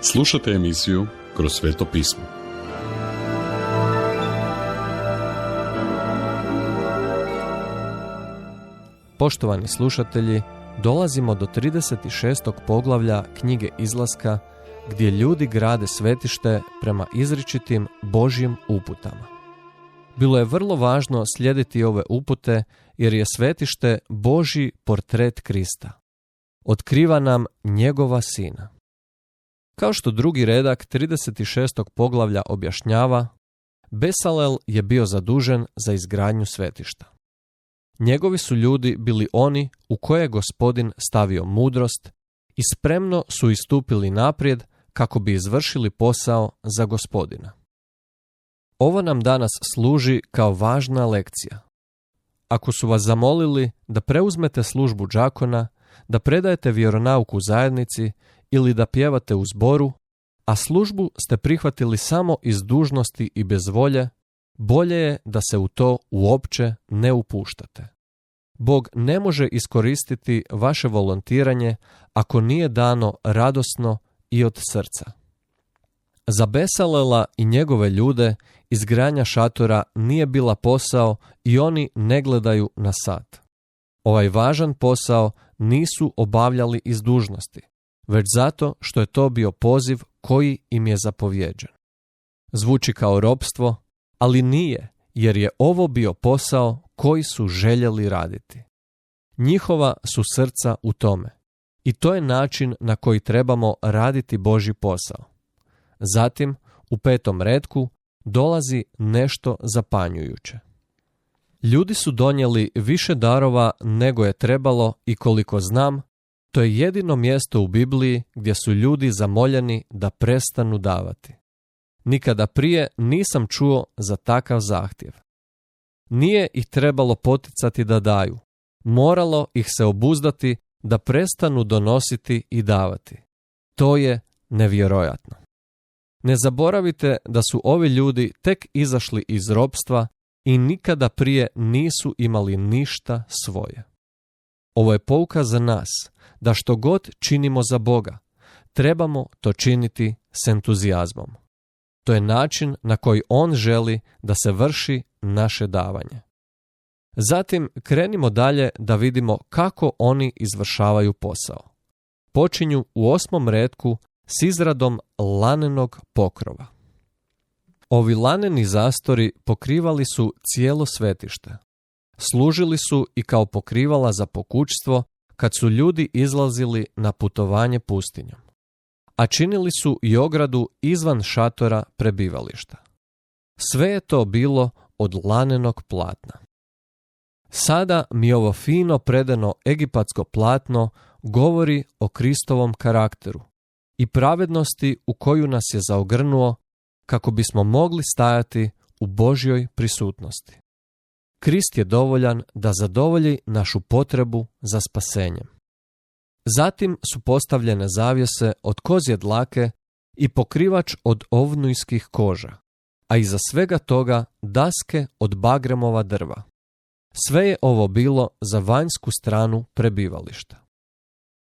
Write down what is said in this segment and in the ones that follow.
Slušate emisiju Kroz sveto pismo. Poštovani slušatelji, dolazimo do 36. poglavlja knjige Izlaska, gdje ljudi grade svetište prema izričitim Božjim uputama. Bilo je vrlo važno slijediti ove upute, jer je svetište Božji portret Krista. Otkriva nam njegova sina. Kao što drugi redak 36. poglavlja objašnjava, Besalel je bio zadužen za izgradnju svetišta. Njegovi su ljudi bili oni u koje je Gospodin stavio mudrost i spremno su istupili naprijed kako bi izvršili posao za Gospodina. Ovo nam danas služi kao važna lekcija. Ako su vas zamolili da preuzmete službu đakona, da predajete vjeronauk u zajednici ili da pjevate u zboru, a službu ste prihvatili samo iz dužnosti i bez volje, bolje je da se u to uopće ne upuštate. Bog ne može iskoristiti vaše volontiranje ako nije dano radosno i od srca. Za Besalela i njegove ljude izgradnja šatora nije bila posao i oni ne gledaju na sat. Ovaj važan posao nisu obavljali iz dužnosti, već zato što je to bio poziv koji im je zapovjeđen. Zvuči kao ropstvo, ali nije, jer je ovo bio posao koji su željeli raditi. Njihova su srca u tome i to je način na koji trebamo raditi Božji posao. Zatim, u 5. retku, dolazi nešto zapanjujuće. Ljudi su donijeli više darova nego je trebalo i koliko znam, to je jedino mjesto u Bibliji gdje su ljudi zamoljeni da prestanu davati. Nikada prije nisam čuo za takav zahtjev. Nije ih trebalo poticati da daju, moralo ih se obuzdati da prestanu donositi i davati. To je nevjerojatno. Ne zaboravite da su ovi ljudi tek izašli iz ropstva i nikada prije nisu imali ništa svoje. Ovo je pouka za nas, da što god činimo za Boga, trebamo to činiti s entuzijazmom. To je način na koji On želi da se vrši naše davanje. Zatim krenimo dalje da vidimo kako oni izvršavaju posao. Počinju u 8. retku s izradom lanenog pokrova. Ovi laneni zastori pokrivali su cijelo svetište. Služili su i kao pokrivala za pokućstvo kad su ljudi izlazili na putovanje pustinjom. A činili su i ogradu izvan šatora prebivališta. Sve je to bilo od lanenog platna. Sada mi ovo fino predano egipatsko platno govori o Kristovom karakteru i pravednosti u koju nas je zaogrnuo kako bismo mogli stajati u Božjoj prisutnosti. Krist je dovoljan da zadovolji našu potrebu za spasenjem. Zatim su postavljene zavjese od kozje dlake i pokrivač od ovnujskih koža, a iza svega toga daske od bagremova drva. Sve je ovo bilo za vanjsku stranu prebivališta.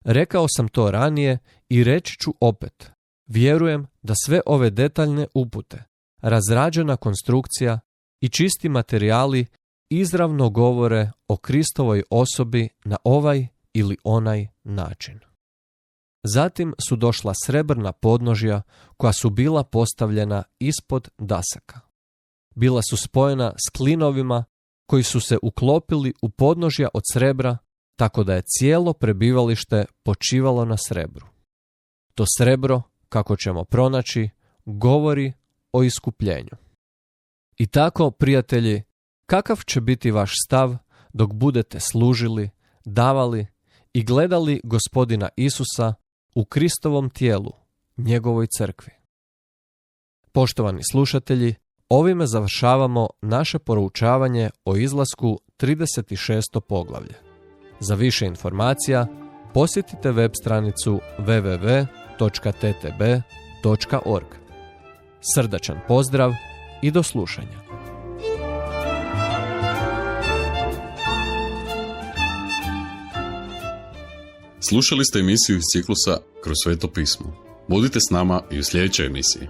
Rekao sam to ranije i reći ću opet. Vjerujem da sve ove detaljne upute, razrađena konstrukcija i čisti materijali izravno govore o Kristovoj osobi na ovaj ili onaj način. Zatim su došla srebrna podnožja koja su bila postavljena ispod dasaka. Bila su spojena s klinovima koji su se uklopili u podnožja od srebra, tako da je cijelo prebivalište počivalo na srebru. To srebro, kako ćemo pronaći, govori o iskupljenju. I tako, prijatelji, kakav će biti vaš stav dok budete služili, davali i gledali Gospodina Isusa u Kristovom tijelu, njegovoj crkvi? Poštovani slušatelji, ovime završavamo naše poroučavanje o izlasku 36. poglavlje. Za više informacija posjetite web stranicu www.ttb.org. Srdačan pozdrav i do slušanja. Slušali ste emisiju iz ciklusa Kroz sveto pismo. Budite s nama i u sljedećoj emisiji.